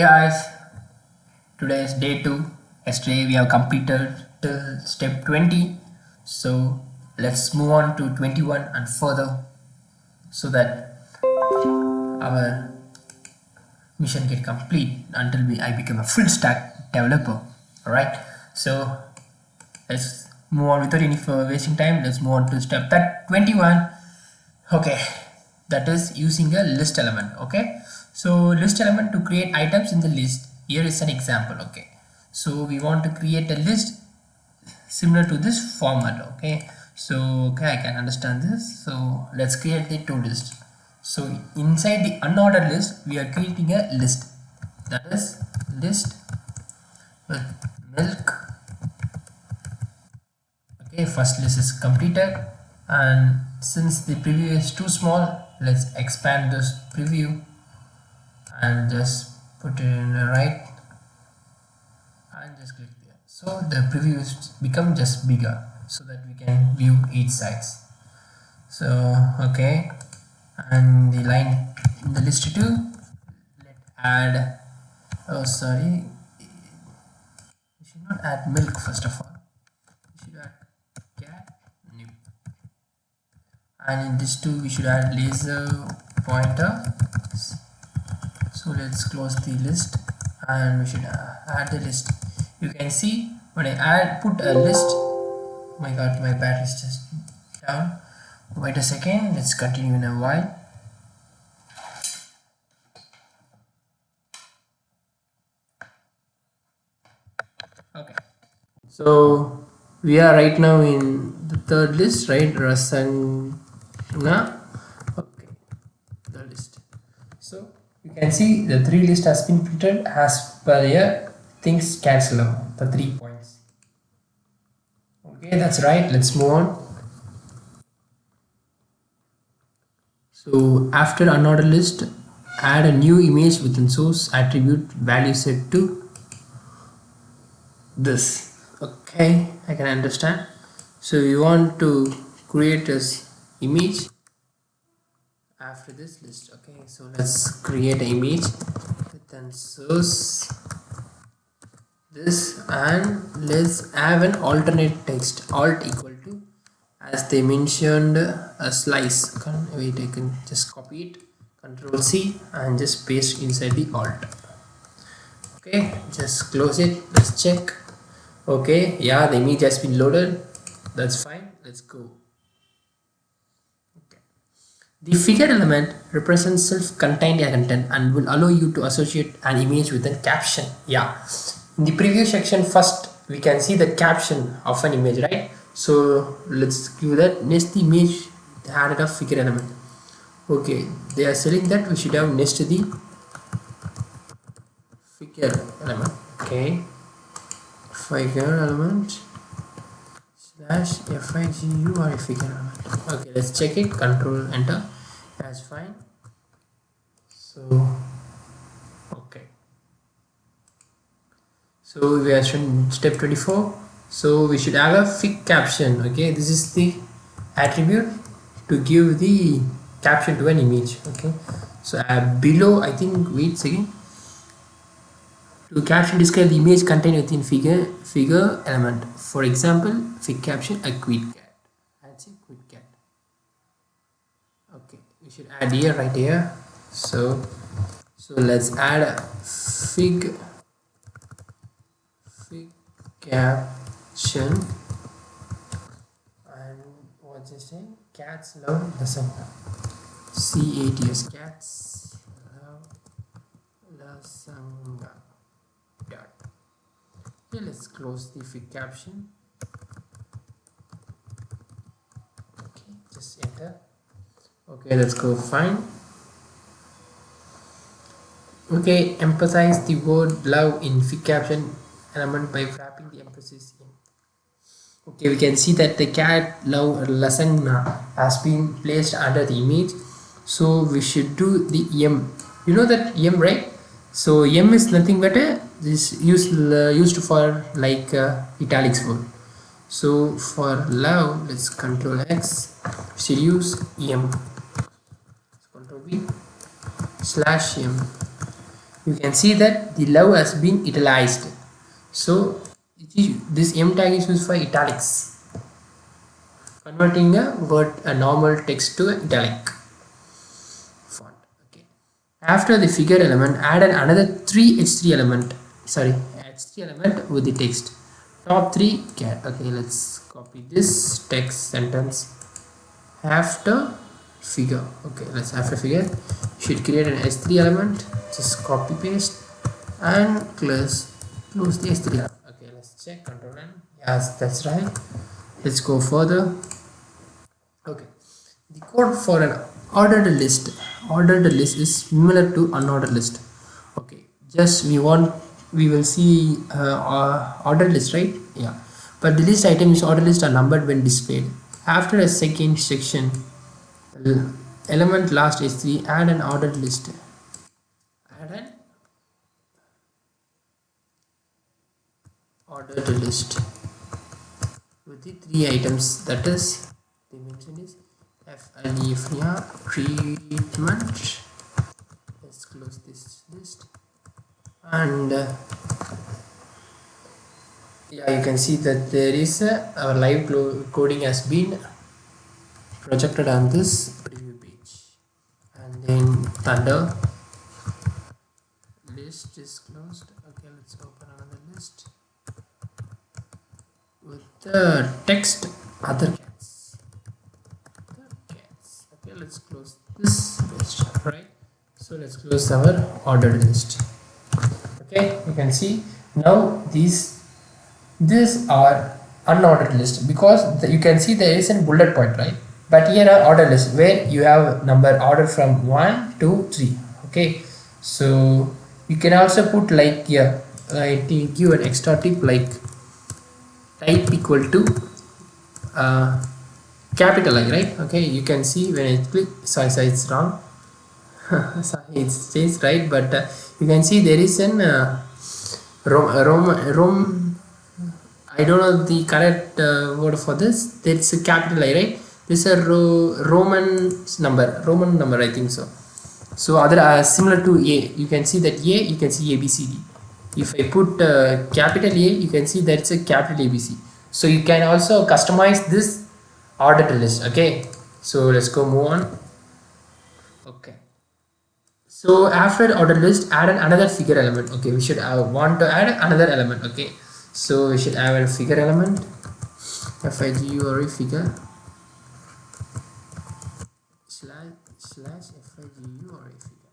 Hey guys, today is day 2. Yesterday we have completed till step 20. So let's move on to 21 and further so that our mission get complete until I become a full stack developer. Alright, so let's move on without any further wasting time. Let's move on to step 21. Okay, that is using a list element. Okay, so list element to create items in the list. Here is an example. Okay, so we want to create a list similar to this format. Okay, so I can understand this. So let's create the two lists. So inside the unordered list we are creating a list, that is list with milk. Okay, first list is completed, and since the preview is too small, let's expand this preview and just put it in the right and just click there. So the preview is become just bigger so that we can view each size. So okay, and the line in the list 2, let's add, oh sorry, we should not add milk first of all, we should add cat new, and in this 2 we should add laser pointer. So let's close the list and we should add the list. You can see when I put a list, oh my god, my battery is just down. Wait a second, let's continue in a while. Okay, so we are right now in the third list, right? Rasanga. Okay, the list. So you can see the 3 list has been printed as per here. Things cancel out, the 3 points. Okay, that's right. Let's move on. So after unordered list, add a new image within source attribute value set to this. Okay, I can understand. So you want to create this image after this list. Okay, so let's create an image within source this, and let's have an alternate text, alt equal to, as they mentioned, a slice. Wait, I can just copy it, Control C, and just paste inside the alt. Okay, just close it. Let's check. Okay, yeah, the image has been loaded. That's fine. Let's go. Okay. The figure element represents self-contained content and will allow you to associate an image with a caption. Yeah. In the preview section, first we can see the caption of an image, right? So let's give that. Next, the image added a figure element. Okay, they are saying that we should have next the figure element. Okay, figure element slash figu or a figure element. Okay, let's check it. Control enter. That's fine. So okay, so we are in step 24. So we should have a fig caption. Okay, this is the attribute to give the caption to an image. Okay, so below, I think, wait a second, to caption describe the image contained within figure element. For example, fig caption a quick cat. That's a quick cat. Okay, we should add here, right here. So let's add a fig caption, and what's it saying? Cats love lasagna. CATS, cats love lasagna. Okay, let's close the fig caption. Okay, just enter. Okay, let's go fine. Okay, emphasize the word love in fig caption element by wrapping the emphasis in. Okay, we can see that the cat love lasagna has been placed under the image. So we should do the M. You know that M, right? So M is nothing but this used for like italics word. So for love, let's Control X. We should use M. Control V /M. you can see that the love has been italicized. So this M tag is used for italics, converting a normal text to italic font. Okay. After the figure element, add another three H3 element. Sorry, H3 element with the text. Top 3 cat. Okay, let's copy this text sentence. After figure. Okay, let's after figure. Should create an H3 element. Just copy paste and close the H3 element. Okay, let's check. Control N. Yes, that's right. Let's go further. Okay, the code for an ordered list is similar to unordered list. Okay, just we will see ordered list, right? Yeah, but the list items ordered list are numbered when displayed. After a second section, element last h3, add an ordered list. Add an ordered list with the 3 items, that is they mentioned is FLEFIA treatment. Let's close this list and yeah, you can see that there is our live coding has been projected on this preview page, and then thunder list is closed. Okay, let's open another list with the text other cats. Okay, let's close this list, right? So let's close our ordered list. Okay, you can see now these are unordered list, because you can see there is a bullet point, right? But here are ordered list where you have number order from 1 to 3. Okay, so you can also put like here, give an extra tip like type equal to capital I, right? Okay, you can see when I click, sorry it's wrong. Sorry, it says right, but you can see there is an I don't know the correct word for this. There's a capital I, right? This is a Roman number, I think so. So other similar to A, you can see that A, you can see ABCD. If I put capital A, you can see that's a capital ABC. So you can also customize this ordered list. Okay, so let's go move on. Okay, so after ordered list, add another figure element. Okay, we should want to add another element. Okay, so we should add a figure element, figu array figure slash figu array figure.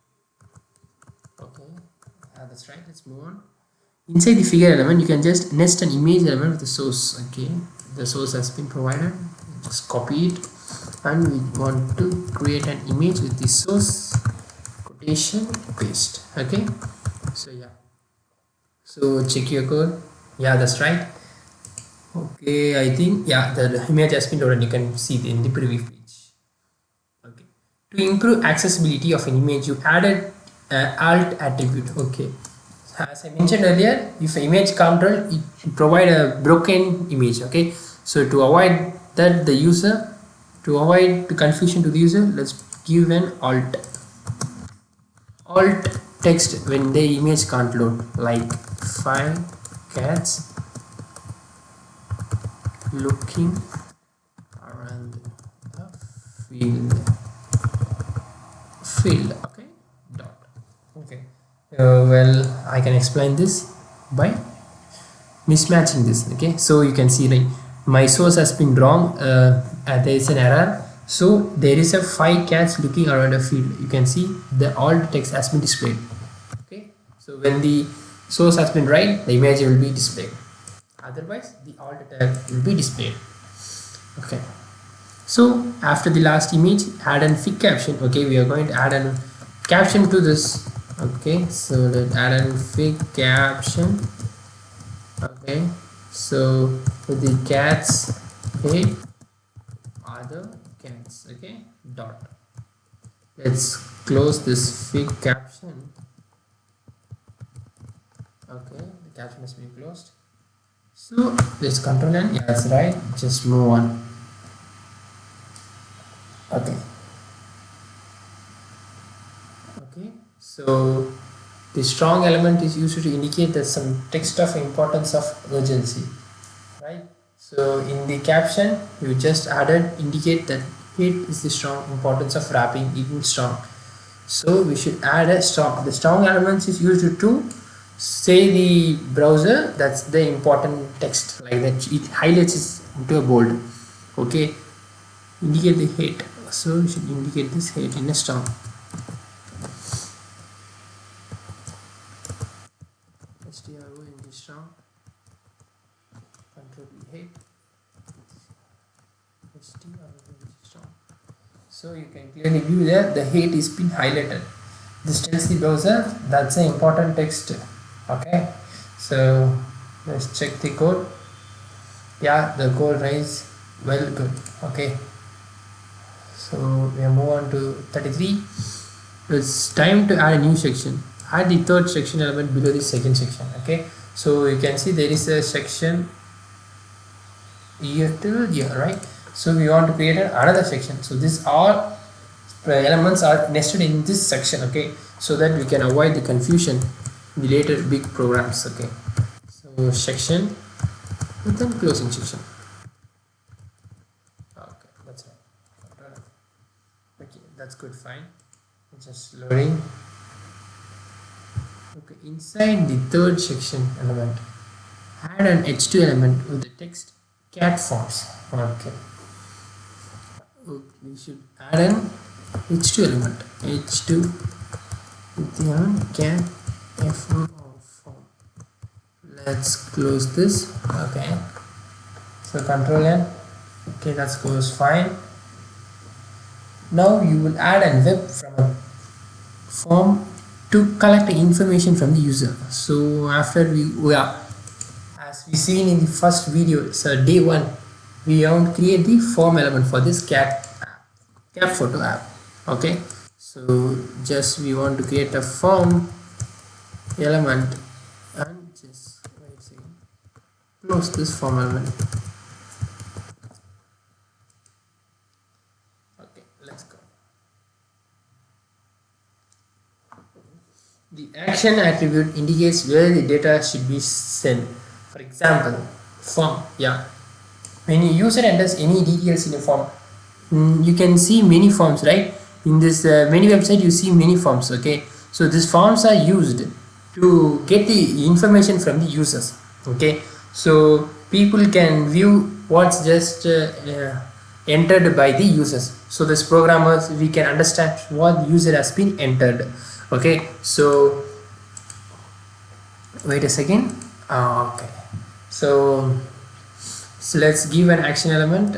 Okay, that's right. Let's move on. Inside the figure element, you can just nest an image element with the source. Okay, the source has been provided. Just copy it, and we want to create an image with the source, quotation, paste. Okay, so yeah, so check your code. Yeah, that's right. Okay, I think yeah, the image has been loaded. You can see it in the preview page. Okay, to improve accessibility of an image, you added alt attribute. Okay, as I mentioned earlier, if image control, it provide a broken image. Okay, so to avoid that, to avoid the confusion to the user, let's give an alt text when the image can't load, like 5 cats looking around the field. Okay, dot. Okay, well, I can explain this by mismatching this. Okay, so you can see like my source has been wrong, there is an error, so there is a 5 cats looking around a field. You can see the alt text has been displayed. Okay, so when the source has been right, the image will be displayed, otherwise the alt tag will be displayed. Okay, so after the last image, add an fig caption. Okay, we are going to add a caption to this. Okay, so let's add a fig caption. Okay, so with the cats, hey, other cats. Okay, dot. Let's close this fig caption. Okay, the caption has been closed. So let's control N. Yeah, that's right. Just move on. Okay. Okay, so The strong element is used to indicate that some text of importance of urgency, right? So in the caption, you just added indicate that it is the strong importance of wrapping in strong. So we should add a strong. The strong elements is used to say the browser that's the important text, like that it highlights it into a bold. Okay, indicate the hate. So we should indicate this hate in a strong. STRO in the strong. Control V hate. STRO in the strong. So you can clearly view there the hate is been highlighted. This tells the browser that's an important text. Okay, so let's check the code. Yeah, the code runs well, good. Okay, so we move on to 33. It's time to add a new section. Add the third section element below the second section. Okay, so you can see there is a section year till year, right? So we want to create another section. So these all elements are nested in this section. Okay, so that we can avoid the confusion in the later big programs. Okay, so section and then closing section. Okay, that's right. Okay, that's good, fine. Just loading. Okay, inside the third section element, add an H2 element with the text cat fonts. Okay, we should add an H2 element. H2 with the cat F1 form. Let's close this. Okay, so Control N. Okay, that goes fine. Now you will add a web from a form to collect information from the user. So after as we seen in the first video, so day 1, we want to create the form element for this cat photo app. Okay, so just we want to create a form element and just wait a second, close this form element. Okay, let's go. The action attribute indicates where the data should be sent. For example, form. Yeah, when a user enters any details in a form, you can see many forms, right? In this many website you see many forms. Okay, so these forms are used to get the information from the users. Okay, so people can view what's just entered by the users. So this programmers, we can understand what user has been entered. Okay, so wait a second. Okay, so let's give an action element,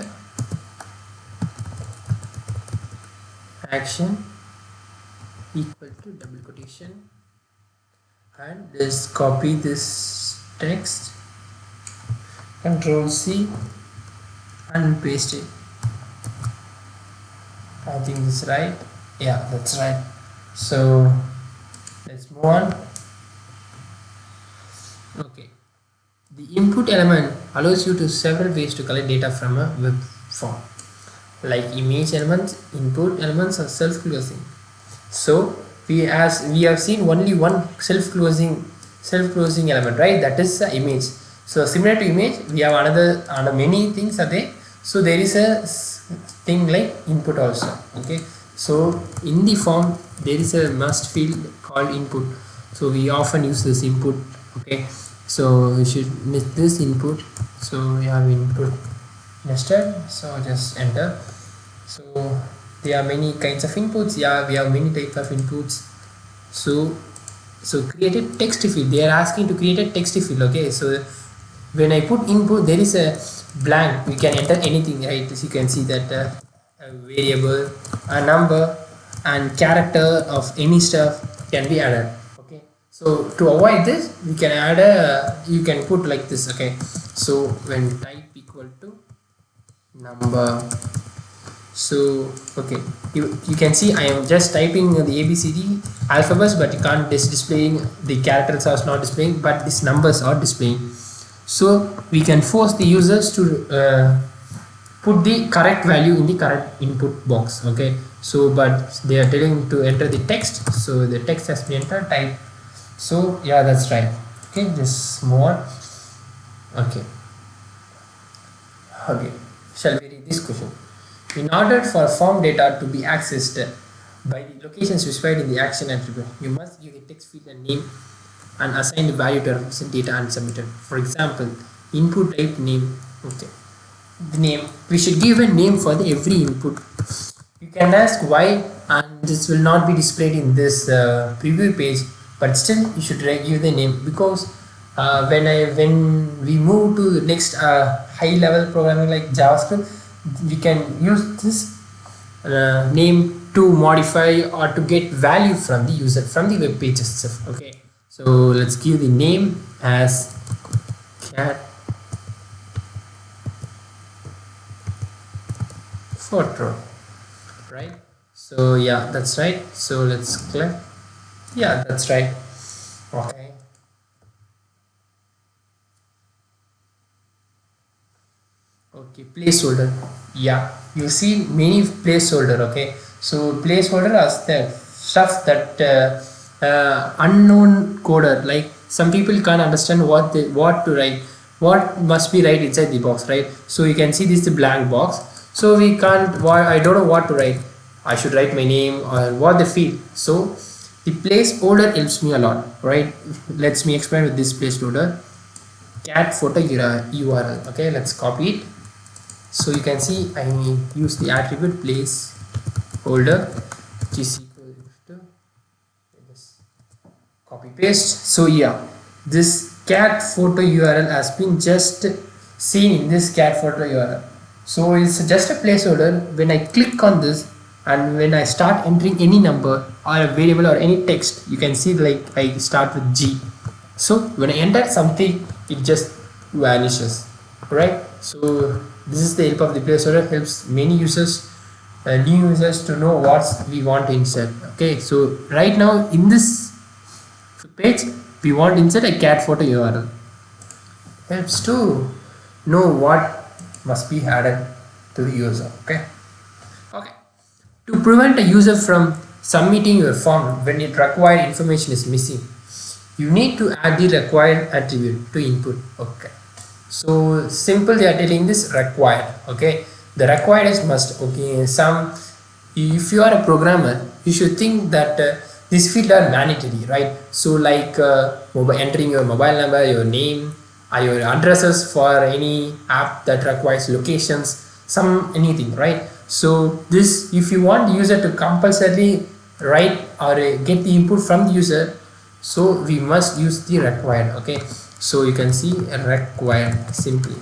action equal to double quotation, and just copy this text, Control C and paste it. I think this is right. Yeah, that's right. So let's move on. Okay, the input element allows you to several ways to collect data from a web form, like image elements, input elements, or self-closing. So we have seen only one self-closing element, right? That is the image. So similar to image, we have another many things are there. So there is a thing like input also. Okay, so in the form there is a must field called input. So we often use this input. Okay, so we should miss this input. So we have input nested. So just enter. So there are many kinds of inputs. Yeah, we have many types of inputs. So create a text field. They are asking to create a text field. Okay, so when I put input, there is a blank. We can enter anything, right? As you can see that a variable, a number, and character of any stuff can be added. Okay, so to avoid this, we can add you can put like this. Okay, so when type equal to number, so okay, you can see I am just typing the ABCD alphabets, but you can't displaying the characters are not displaying, but these numbers are displaying. So we can force the users to put the correct value in the correct input box. Okay, so but they are telling to enter the text, so the text has been entered, type So yeah, that's right. Okay, just move on. Okay. Okay, shall we read this question? In order for form data to be accessed by the location specified in the action attribute, you must give the text field a name and assign the value to represent data and submit it. For example, input type name. Okay, the name. We should give a name for the every input. You can ask why, and this will not be displayed in this preview page, but still you should give the name, because when we move to the next high level programming like JavaScript, we can use this name to modify or to get value from the user from the web page itself. Okay, so let's give the name as cat photo, right? So yeah, that's right. So let's click. Yeah, that's right. Okay. Okay, placeholder. Yeah, you see many placeholder. Okay, so placeholder is the stuff that unknown coder, like some people can't understand what to write, what must be right inside the box, right? So you can see this is the blank box. So we can't. Why I don't know what to write. I should write my name or what the field. So the placeholder helps me a lot, right? Let's me explain with this placeholder. Cat photo URL. Okay, let's copy it. So you can see I use the attribute placeholder, which is equal to this, copy paste. So yeah, this cat photo URL has been just seen in this cat photo URL. So it's just a placeholder. When I click on this and when I start entering any number or a variable or any text, you can see like I start with G. So when I enter something, it just vanishes, right? So this is the help of the placeholder. Helps many users, new users, to know what we want to insert. Okay, so right now in this page we want to insert a cat photo URL. Helps to know what must be added to the user. Okay. Okay. To prevent a user from submitting your form when it required information is missing, you need to add the required attribute to input. Okay, so simple, they are telling this required. Okay, the required is must. Okay, some, if you are a programmer, you should think that these fields are mandatory, right? So like entering your mobile number, your name, your addresses for any app that requires locations, some anything, right? So this, if you want the user to compulsorily write or get the input from the user, so we must use the required. Okay, so you can see required simply.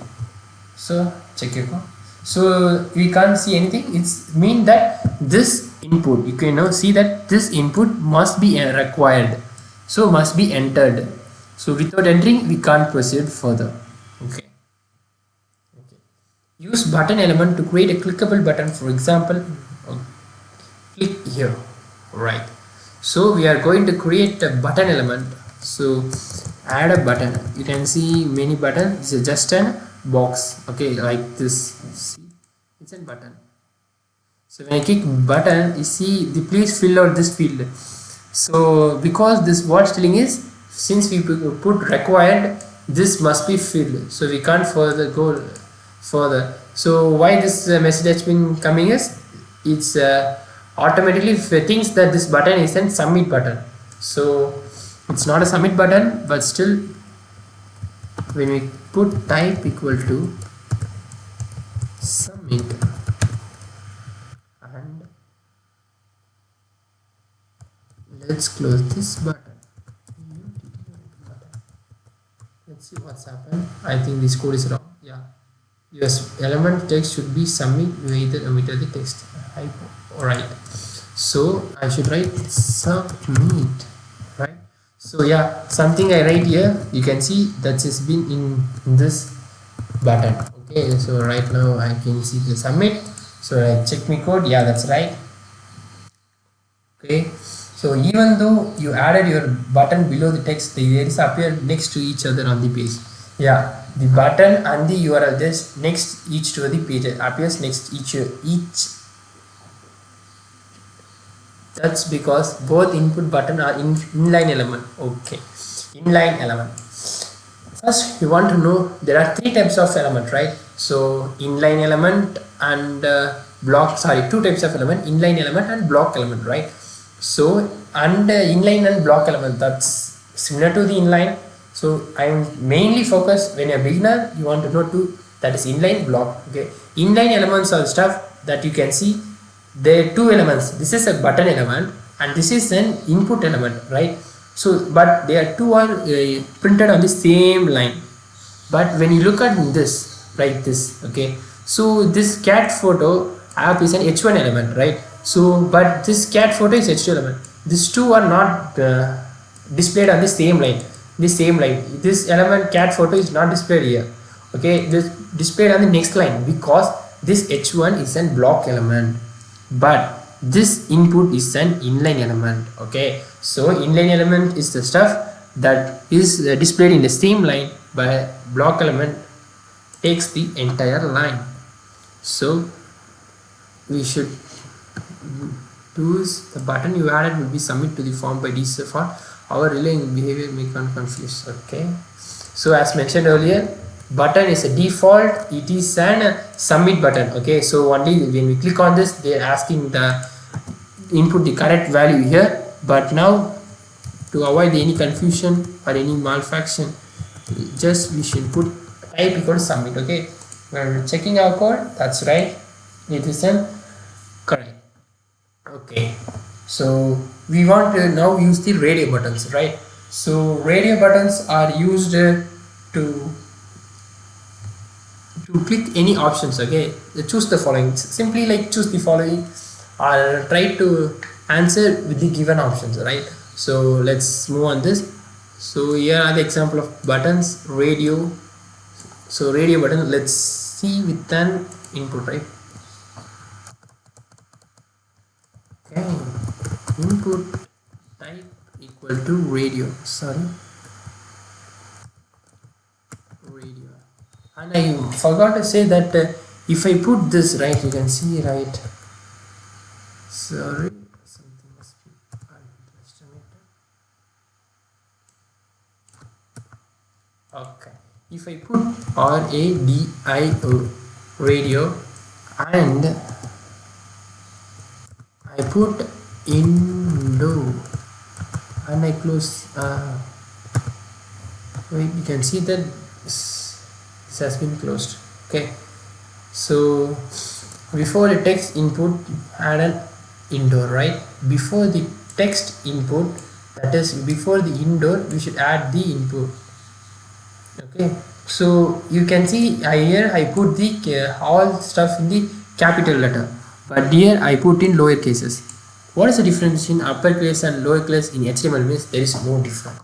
So check your code. So we can't see anything. It's mean that this input, you can now see that this input must be required, so must be entered. So without entering we can't proceed further. Okay. Okay, use button element to create a clickable button. For example, click here, right? So we are going to create a button element. So add a button. You can see many buttons. It's just a box. Okay, like this. See, it's a button. So when I click button, you see the please fill out this field. So because this what's telling is, since we put required, this must be filled. So we can't further go further. So why this message has been coming is, it's automatically thinks that this button is a submit button. So it's not a submit button, but still when we put type equal to submit and let's close this button. Let's see what's happened. I think this code is wrong. Yeah, your element text should be submit. You either omitted the text. Alright, so I should write submit, right? So yeah, something I write here, you can see that has been in this button. Okay, so right now I can see the submit. So I check my code. Yeah, that's right. Okay, so even though you added your button below the text, they is appear next to each other on the page. Yeah, the button and the URL just next each to the page appears next each That's because both input button are inline element. Okay, inline element. First, you want to know there are three types of element, right? So inline element and block. Sorry, two types of element: inline element and block element, right? So and inline and block element, that's similar to the inline. So I'm mainly focused when you're a beginner. You want to know two, that is inline, block. Okay, inline elements are stuff that you can see. There are two elements. This is a button element and this is an input element, right? So but they are two are printed on the same line. But when you look at this, right, this, okay, so this cat photo app is an h1 element, right? So but this cat photo is h2 element. These two are not displayed on the same line. This element cat photo is not displayed here. Okay, this displayed on the next line because this h1 is an block element, but this input is an inline element. Okay, so inline element is the stuff that is displayed in the same line, but block element takes the entire line. So we should use the button you added will be submit to the form by default. Our relaying behavior may confuse. Okay, so as mentioned earlier, button is a default, it is an submit button. Okay, so only when we click on this, they are asking the input the correct value here. But now to avoid any confusion or any malfunction, just we should put type equal to submit. Okay, when checking our code, that's right, it is an correct. Okay, so we want to now use the radio buttons, right? So radio buttons are used to click any options. Okay, choose the following, simply like choose the following or try to answer with the given options, right? So let's move on this. So here are the example of buttons. Radio, so radio button, let's see with an input, right? Okay, input type equal to radio, sorry, radio. And I forgot to say that if I put this, right, you can see, right, sorry, something must be underestimated. Okay, if I put radio, radio, and I put indo and I close, wait, you can see that this has been closed. Okay, so before the text input add an indoor, right? Before the text input, that is before the indoor, we should add the input. Okay, so you can see here I put the all stuff in the capital letter, but here I put in lower cases. What is the difference in uppercase and lowercase in HTML? Means there is no difference.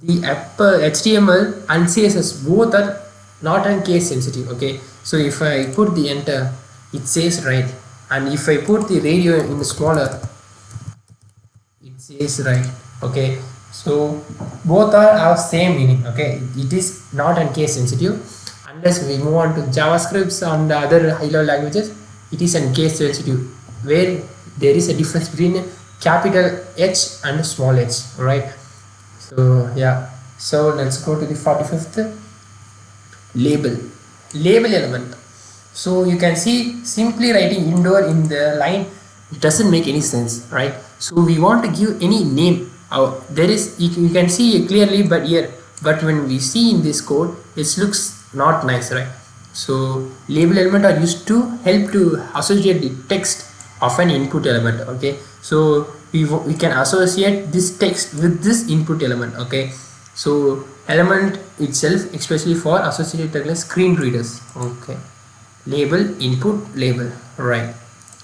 The upper HTML and CSS both are not and case sensitive. Okay, so if I put the enter, it says right, and if I put the radio in the smaller, it says right. Okay, so both are of same meaning. Okay, it is not and case sensitive. Unless we move on to JavaScripts and the other high level languages, it is and case sensitive, where there is a difference between capital H and small h, right? So yeah, so let's go to the 45th, label element. So you can see simply writing indoor in the line doesn't make any sense, right? So we want to give any name. There is, you can see clearly, but here, but when we see in this code, it looks not nice, right? So label element are used to help to associate the text of an input element. Okay, so we can associate this text with this input element. Okay, so element itself, especially for associated like screen readers. Okay, label, input, label, right?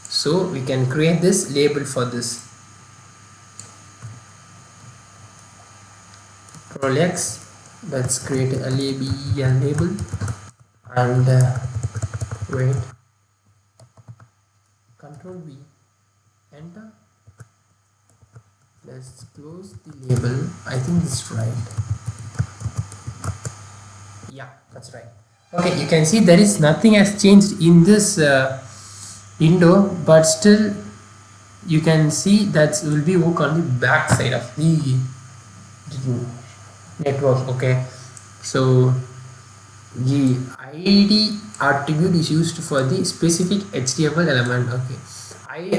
So we can create this label for this. Control X, let's create a label and wait, Control V, enter. Let's close the label. I think this is right. Yeah, that's right. Okay, you can see there is nothing has changed in this window, but still you can see that will be work on the back side of the network. Okay, so the id attribute is used for the specific HTML element. Okay,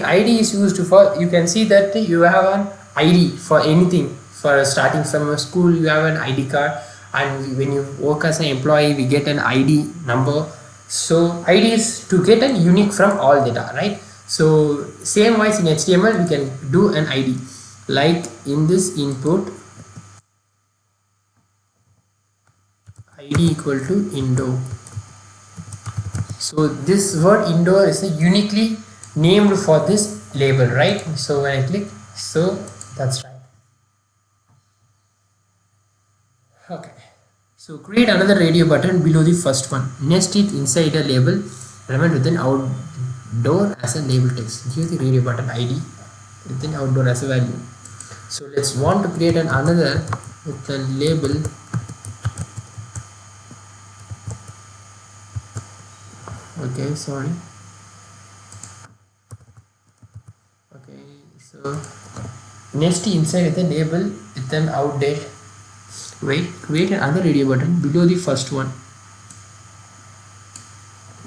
id is used for, you can see that you have an id for anything. For starting from a school, you have an id card, and when you work as an employee, we get an id number. So id is to get a unique from all data, right? So same wise in HTML we can do an id, like in this input id equal to indoor. So this word indoor is uniquely named for this label, right? So when I click, so that's right. Okay, so create another radio button below the first one. Nest it inside a label element within outdoor as a label text. Give the radio button id within outdoor as a value. So let's want to create another with the label. Okay, sorry. Okay, so nest inside with a label with an outdate. Wait, create another radio button below the first one.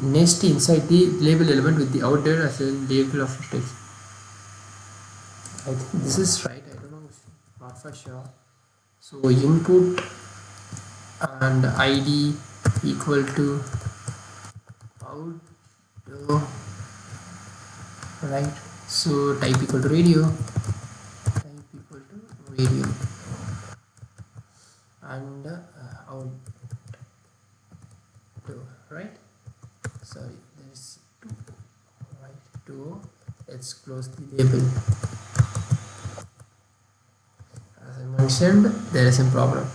Nest inside the label element with the outdate as a label of text. I think this is right. I don't know, not for sure. So input and id equal to outdoor, right? So type equal to radio, and outdoor, right? Sorry, there's two, right? Two. Let's close the label. As I mentioned, there is a problem.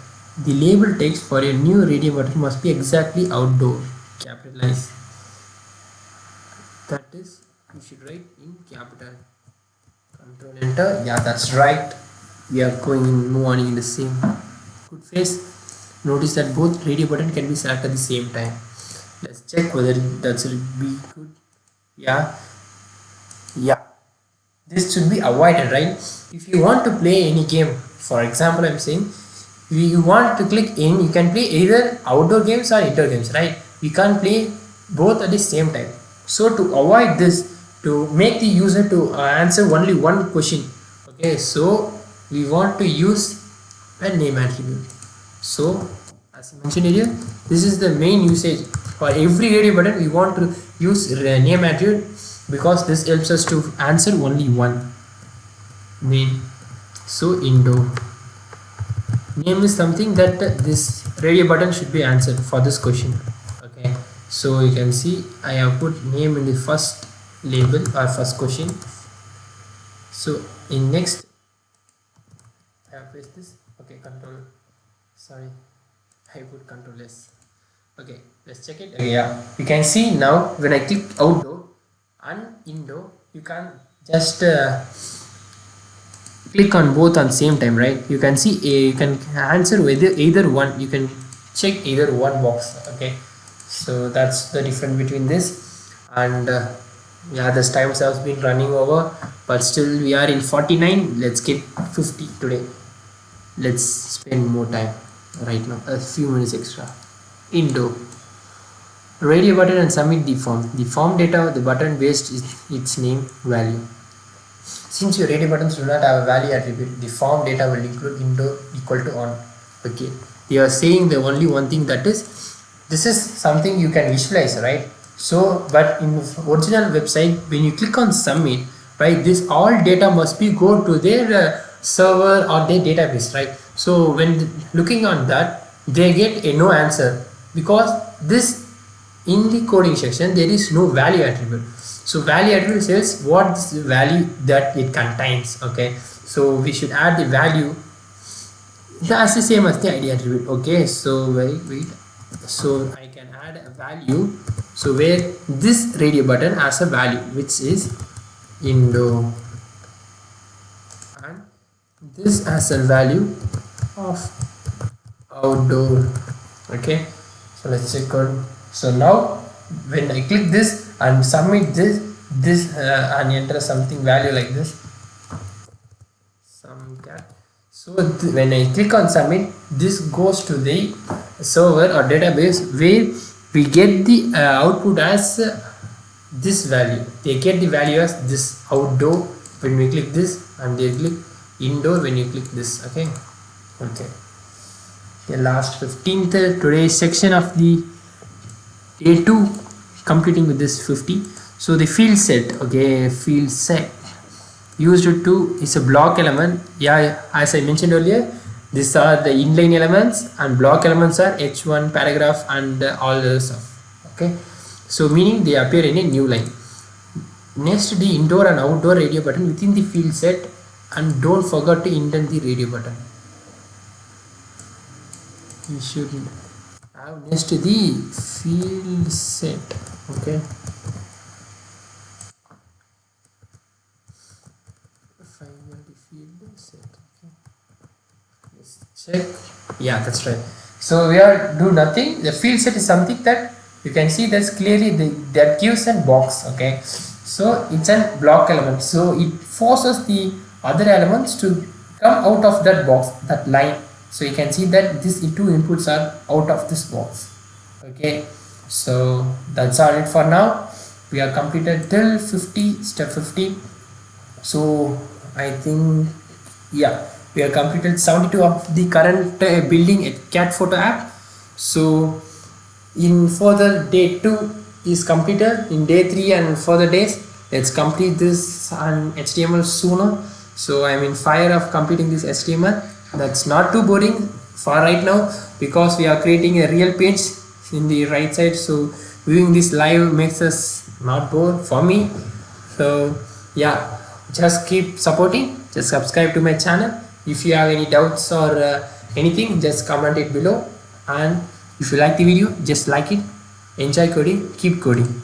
The label text for a new radio button must be exactly outdoor, capitalized. That is, you should write in capital. Control enter. Yeah, that's right. We are going in, move on in the same good phase. Notice that both radio button can be selected at the same time. Let's check whether that will be good. Yeah. This should be avoided, right? If you want to play any game, for example, I'm saying, if you want to click in, you can play either outdoor games or indoor games, right? We can't play both at the same time. So to avoid this, to make the user to answer only one question, okay, so we want to use a name attribute. So as I mentioned earlier, this is the main usage. For every radio button we want to use name attribute, because this helps us to answer only one name. So indoor name is something that this radio button should be answered for this question. Okay, so you can see I have put name in the first label or first question. So in next I have placed this. Okay, control, sorry, I put control S. Okay, let's check it. Okay, yeah, you can see now when I click outdoor and indoor, you can just click on both on same time, right? You can see you can answer with either one, you can check either one box. Okay, so that's the difference between this. And yeah, this times has been running over, but still we are in 49. Let's get 50 today. Let's spend more time right now, a few minutes extra. Indoor radio button and submit the form data, the button based is its name value. Since your radio buttons do not have a value attribute, the form data will include indoor equal to on. Okay, you are saying the only one thing, that is, this is something you can visualize, right? So but in original website, when you click on submit, right, this all data must be go to their server or their database, right? So when looking on that, they get a no answer, because this in the coding section there is no value attribute. So value attribute says what is the value that it contains. Okay, so we should add the value that's the same as the id attribute. Okay, so wait, so I can add a value, so where this radio button has a value which is indoor, and this has a value of outdoor. Okay, so let's check on. So now when I click this and submit this, this and enter something value like this, some cat. So when I click on submit, this goes to the server or database where we get the output as this value. They get the value as this outdoor when we click this, and they click indoor when you click this. Okay. The last 15th today's section of the day 2, completing with this 50. So the field set, okay, field set used to is a block element. Yeah, as I mentioned earlier, these are the inline elements, and block elements are h1, paragraph, and all the stuff. Okay, so meaning they appear in a new line. Next, the indoor and outdoor radio button within the field set, and don't forget to indent the radio button. We should have next the field set. Okay, field set. Okay, let's check. Yeah, that's right. So we are do nothing. The field set is something that you can see that's clearly that gives a box. Okay, so it's a block element, so it forces the other elements to come out of that box, that line. So you can see that these two inputs are out of this box. Okay, so that's all it for now. We are completed till 50, step 50. So I think, yeah, we are completed 72 of the current building a cat photo app. So in further day 2 is completed. In day 3 and further days, let's complete this on HTML sooner. So I'm in fire of completing this HTML. That's not too boring for right now, because we are creating a real page in the right side. So viewing this live makes us not bored for me. So yeah, just keep supporting, just subscribe to my channel. If you have any doubts or anything, just comment it below, and if you like the video, just like it. Enjoy coding, keep coding.